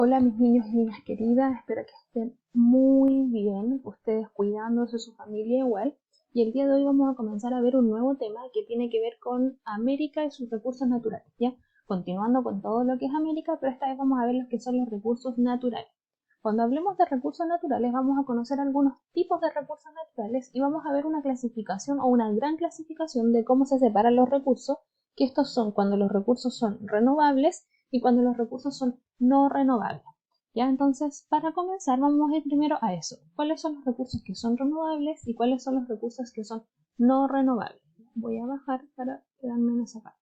Hola mis niños y niñas queridas, espero que estén muy bien, ustedes cuidándose, su familia igual. Y el día de hoy vamos a comenzar a ver un nuevo tema que tiene que ver con América y sus recursos naturales, ¿ya? Continuando con todo lo que es América, pero esta vez vamos a ver los que son los recursos naturales. Cuando hablemos de recursos naturales vamos a conocer algunos tipos de recursos naturales y vamos a ver una clasificación o una gran clasificación de cómo se separan los recursos, que estos son cuando los recursos son renovables y cuando los recursos son no renovables. ¿Ya? Entonces, para comenzar, vamos a ir primero a eso. ¿Cuáles son los recursos que son renovables y cuáles son los recursos que son no renovables? Voy a bajar para quedarme en esa parte.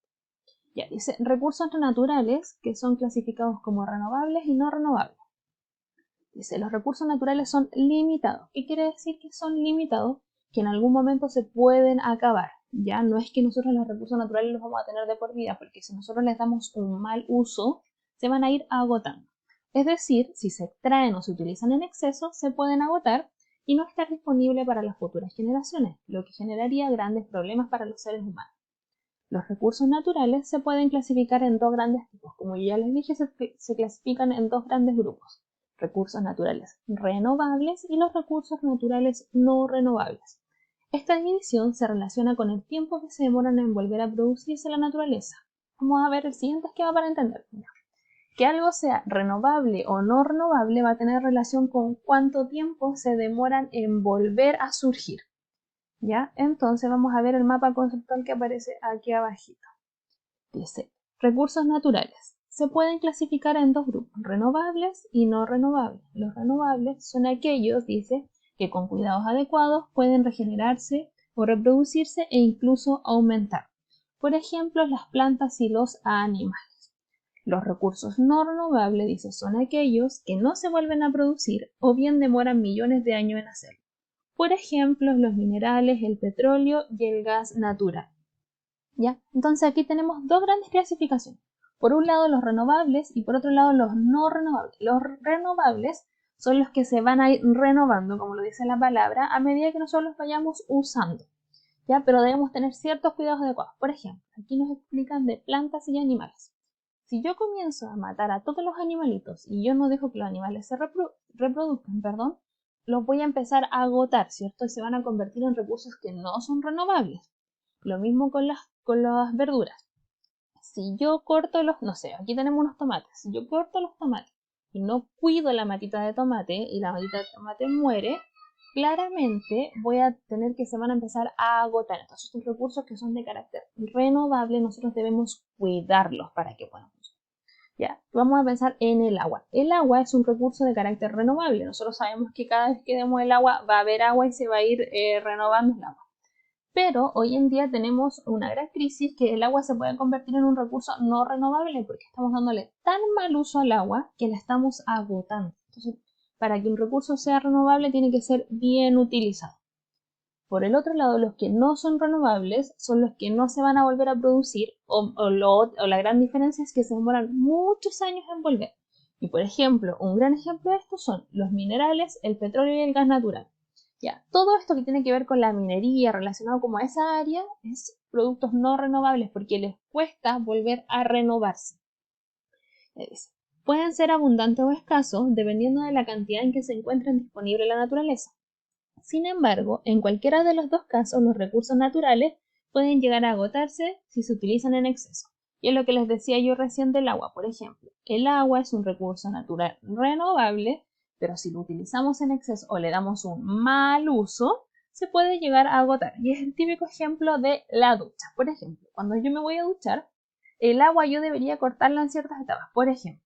Ya, dice recursos naturales que son clasificados como renovables y no renovables. Dice, los recursos naturales son limitados. ¿Qué quiere decir que son limitados? Que en algún momento se pueden acabar. Ya no es que nosotros los recursos naturales los vamos a tener de por vida, porque si nosotros les damos un mal uso, se van a ir agotando. Es decir, si se extraen o se utilizan en exceso, se pueden agotar y no estar disponible para las futuras generaciones, lo que generaría grandes problemas para los seres humanos. Los recursos naturales se pueden clasificar en dos grandes tipos. Como ya les dije, se clasifican en dos grandes grupos: recursos naturales renovables y los recursos naturales no renovables. Esta división se relaciona con el tiempo que se demoran en volver a producirse la naturaleza. Vamos a ver el siguiente esquema para entender. Que algo sea renovable o no renovable va a tener relación con cuánto tiempo se demoran en volver a surgir. ¿Ya? Entonces vamos a ver el mapa conceptual que aparece aquí abajito. Dice, recursos naturales. Se pueden clasificar en dos grupos, renovables y no renovables. Los renovables son aquellos, dice, que con cuidados adecuados pueden regenerarse o reproducirse e incluso aumentar. Por ejemplo, las plantas y los animales. Los recursos no renovables, dice, son aquellos que no se vuelven a producir o bien demoran millones de años en hacerlo. Por ejemplo, los minerales, el petróleo y el gas natural. ¿Ya? Entonces aquí tenemos dos grandes clasificaciones. Por un lado los renovables y por otro lado los no renovables. Los renovables son los que se van a ir renovando, como lo dice la palabra, a medida que nosotros los vayamos usando. ¿Ya? Pero debemos tener ciertos cuidados adecuados. Por ejemplo, aquí nos explican de plantas y animales. Si yo comienzo a matar a todos los animalitos y yo no dejo que los animales se reproduzcan, los voy a empezar a agotar, ¿cierto? Y se van a convertir en recursos que no son renovables. Lo mismo con las verduras. Si yo corto no sé, aquí tenemos unos tomates. Si yo corto los tomates y no cuido la matita de tomate y la matita de tomate muere, claramente voy a tener que se van a empezar a agotar. Entonces estos recursos que son de carácter renovable nosotros debemos cuidarlos para que puedan funcionar. Ya, vamos a pensar en el agua. El agua es un recurso de carácter renovable. Nosotros sabemos que cada vez que demos el agua va a haber agua y se va a ir renovando el agua. Pero hoy en día tenemos una gran crisis que el agua se puede convertir en un recurso no renovable porque estamos dándole tan mal uso al agua que la estamos agotando. Entonces, para que un recurso sea renovable tiene que ser bien utilizado. Por el otro lado, los que no son renovables son los que no se van a volver a producir o la gran diferencia es que se demoran muchos años en volver. Y por ejemplo, un gran ejemplo de esto son los minerales, el petróleo y el gas natural. Ya, todo esto que tiene que ver con la minería relacionado como a esa área es productos no renovables porque les cuesta volver a renovarse. Pueden ser abundantes o escasos dependiendo de la cantidad en que se encuentren disponibles en la naturaleza. Sin embargo, en cualquiera de los dos casos, los recursos naturales pueden llegar a agotarse si se utilizan en exceso. Y es lo que les decía yo recién del agua, por ejemplo. El agua es un recurso natural renovable, pero si lo utilizamos en exceso o le damos un mal uso, se puede llegar a agotar. Y es el típico ejemplo de la ducha. Por ejemplo, cuando yo me voy a duchar, el agua yo debería cortarla en ciertas etapas. Por ejemplo,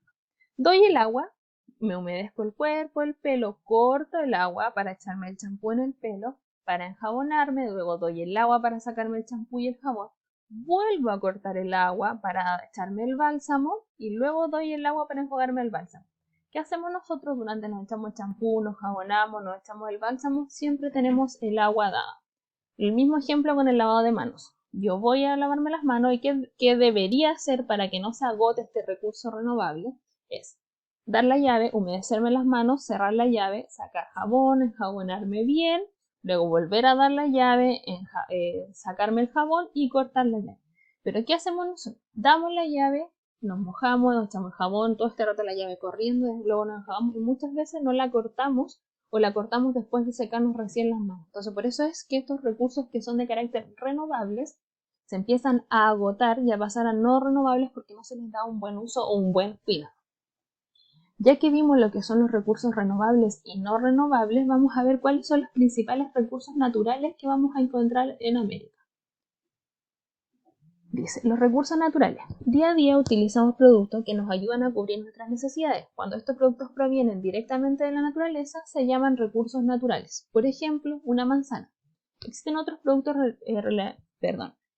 doy el agua, me humedezco el cuerpo, el pelo, corto el agua para echarme el champú en el pelo, para enjabonarme, luego doy el agua para sacarme el champú y el jabón, vuelvo a cortar el agua para echarme el bálsamo y luego doy el agua para enjuagarme el bálsamo. ¿Qué hacemos nosotros durante nos echamos el champú, nos jabonamos, nos echamos el bálsamo? Siempre tenemos el agua dada. El mismo ejemplo con el lavado de manos. Yo voy a lavarme las manos y ¿qué debería hacer para que no se agote este recurso renovable? Es dar la llave, humedecerme las manos, cerrar la llave, sacar jabón, enjabonarme bien, luego volver a dar la llave, sacarme el jabón y cortar la llave. Pero ¿qué hacemos nosotros? Damos la llave nos mojamos, nos echamos el jabón, todo este rato la llave corriendo, luego nos enjabamos y muchas veces no la cortamos o la cortamos después de secarnos recién las manos. Entonces por eso es que estos recursos que son de carácter renovables se empiezan a agotar y a pasar a no renovables porque no se les da un buen uso o un buen cuidado. Ya que vimos lo que son los recursos renovables y no renovables, vamos a ver cuáles son los principales recursos naturales que vamos a encontrar en América. Dice, los recursos naturales. Día a día utilizamos productos que nos ayudan a cubrir nuestras necesidades. Cuando estos productos provienen directamente de la naturaleza, se llaman recursos naturales. Por ejemplo, una manzana. Existen otros productos,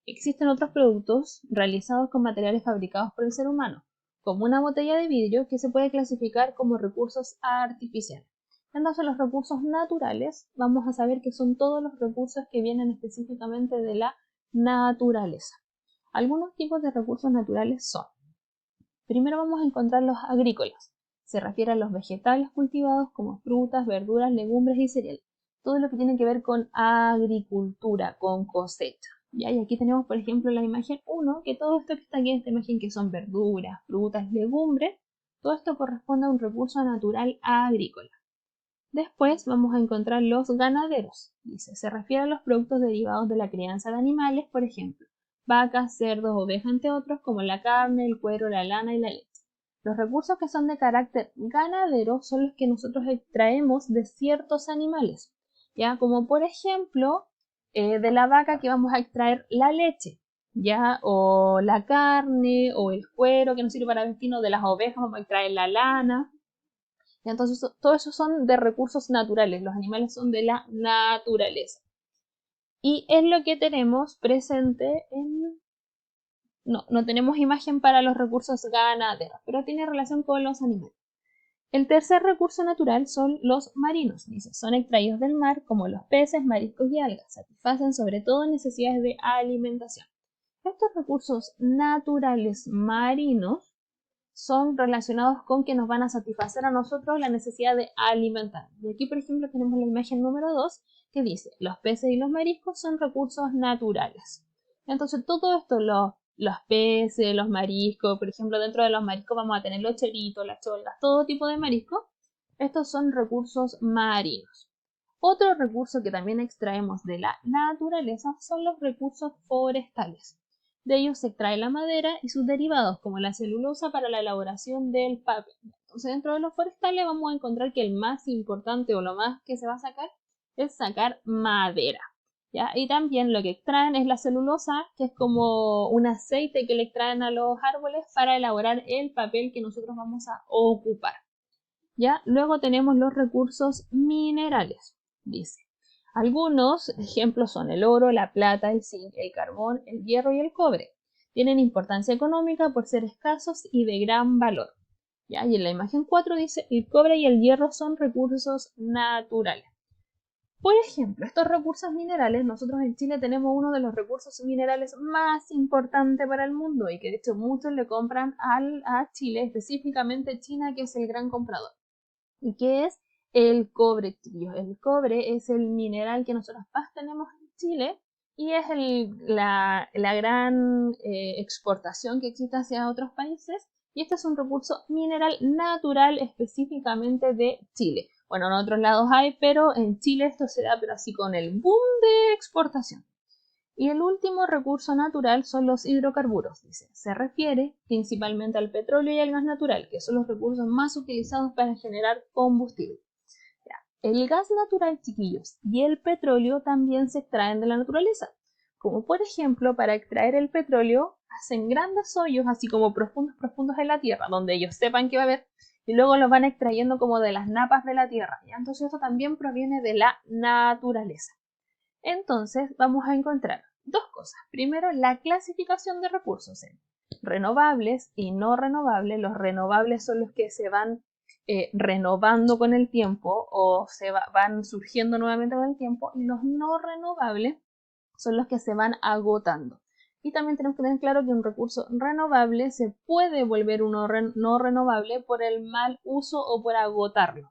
existen otros productos realizados con materiales fabricados por el ser humano, como una botella de vidrio que se puede clasificar como recursos artificiales. Entonces los recursos naturales vamos a saber que son todos los recursos que vienen específicamente de la naturaleza. Algunos tipos de recursos naturales son: primero vamos a encontrar los agrícolas. Se refiere a los vegetales cultivados como frutas, verduras, legumbres y cereales. Todo lo que tiene que ver con agricultura, con cosecha. Y aquí tenemos, por ejemplo, la imagen 1, que todo esto que está aquí en esta imagen, que son verduras, frutas, legumbres, todo esto corresponde a un recurso natural agrícola. Después vamos a encontrar los ganaderos. Dice, se refiere a los productos derivados de la crianza de animales, por ejemplo, vacas, cerdos, ovejas, entre otros, como la carne, el cuero, la lana y la leche. Los recursos que son de carácter ganadero son los que nosotros extraemos de ciertos animales, ¿ya? Como por ejemplo, de la vaca que vamos a extraer la leche, ¿ya? O la carne, o el cuero que nos sirve para vestirnos, de las ovejas vamos a extraer la lana. ¿Ya? Entonces, todo eso son de recursos naturales, los animales son de la naturaleza. Y es lo que tenemos presente en... No tenemos imagen para los recursos ganaderos, pero tiene relación con los animales. El tercer recurso natural son los marinos. Dice, son extraídos del mar como los peces, mariscos y algas. Satisfacen sobre todo necesidades de alimentación. Estos recursos naturales marinos son relacionados con que nos van a satisfacer a nosotros la necesidad de alimentar. Y aquí, por ejemplo, tenemos la imagen número 2 que dice, los peces y los mariscos son recursos naturales. Entonces, todo esto, los peces, los mariscos, por ejemplo, dentro de los mariscos vamos a tener los choritos, las cholgas, todo tipo de mariscos. Estos son recursos marinos. Otro recurso que también extraemos de la naturaleza son los recursos forestales. De ellos se extrae la madera y sus derivados, como la celulosa, para la elaboración del papel. Entonces, dentro de los forestales vamos a encontrar que el más importante o lo más que se va a sacar es sacar madera, ¿ya? Y también lo que extraen es la celulosa, que es como un aceite que le extraen a los árboles para elaborar el papel que nosotros vamos a ocupar, ¿ya? Luego tenemos los recursos minerales, dice. Algunos ejemplos son el oro, la plata, el zinc, el carbón, el hierro y el cobre. Tienen importancia económica por ser escasos y de gran valor, ¿ya? Y en la imagen 4 dice, el cobre y el hierro son recursos naturales. Por ejemplo, estos recursos minerales, nosotros en Chile tenemos uno de los recursos minerales más importantes para el mundo y que de hecho muchos le compran a Chile, específicamente China, que es el gran comprador. ¿Y qué es? El cobre, chiquillos. El cobre es el mineral que nosotros más tenemos en Chile y es la gran exportación que existe hacia otros países. Y este es un recurso mineral natural específicamente de Chile. Bueno, en otros lados hay, pero en Chile esto se da, pero así con el boom de exportación. Y el último recurso natural son los hidrocarburos, dice. Se refiere principalmente al petróleo y al gas natural, que son los recursos más utilizados para generar combustible. Ya. El gas natural, chiquillos, y el petróleo también se extraen de la naturaleza. Como por ejemplo, para extraer el petróleo, hacen grandes hoyos, así como profundos en la tierra, donde ellos sepan que va a haber, y luego los van extrayendo como de las napas de la tierra. ¿Ya? Entonces esto también proviene de la naturaleza. Entonces vamos a encontrar dos cosas. Primero, la clasificación de recursos en renovables y no renovables. Los renovables son los que se van renovando con el tiempo o van surgiendo nuevamente con el tiempo, y los no renovables son los que se van agotando. Y también tenemos que tener claro que un recurso renovable se puede volver uno no renovable por el mal uso o por agotarlo.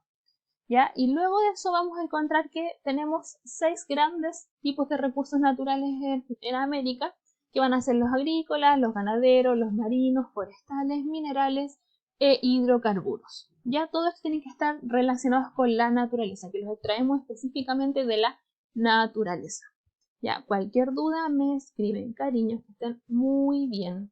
¿Ya? Y luego de eso vamos a encontrar que tenemos 6 grandes tipos de recursos naturales en América, que van a ser los agrícolas, los ganaderos, los marinos, forestales, minerales e hidrocarburos. Ya todos tienen que estar relacionados con la naturaleza, que los extraemos específicamente de la naturaleza. Ya, cualquier duda me escriben, cariños, que estén muy bien.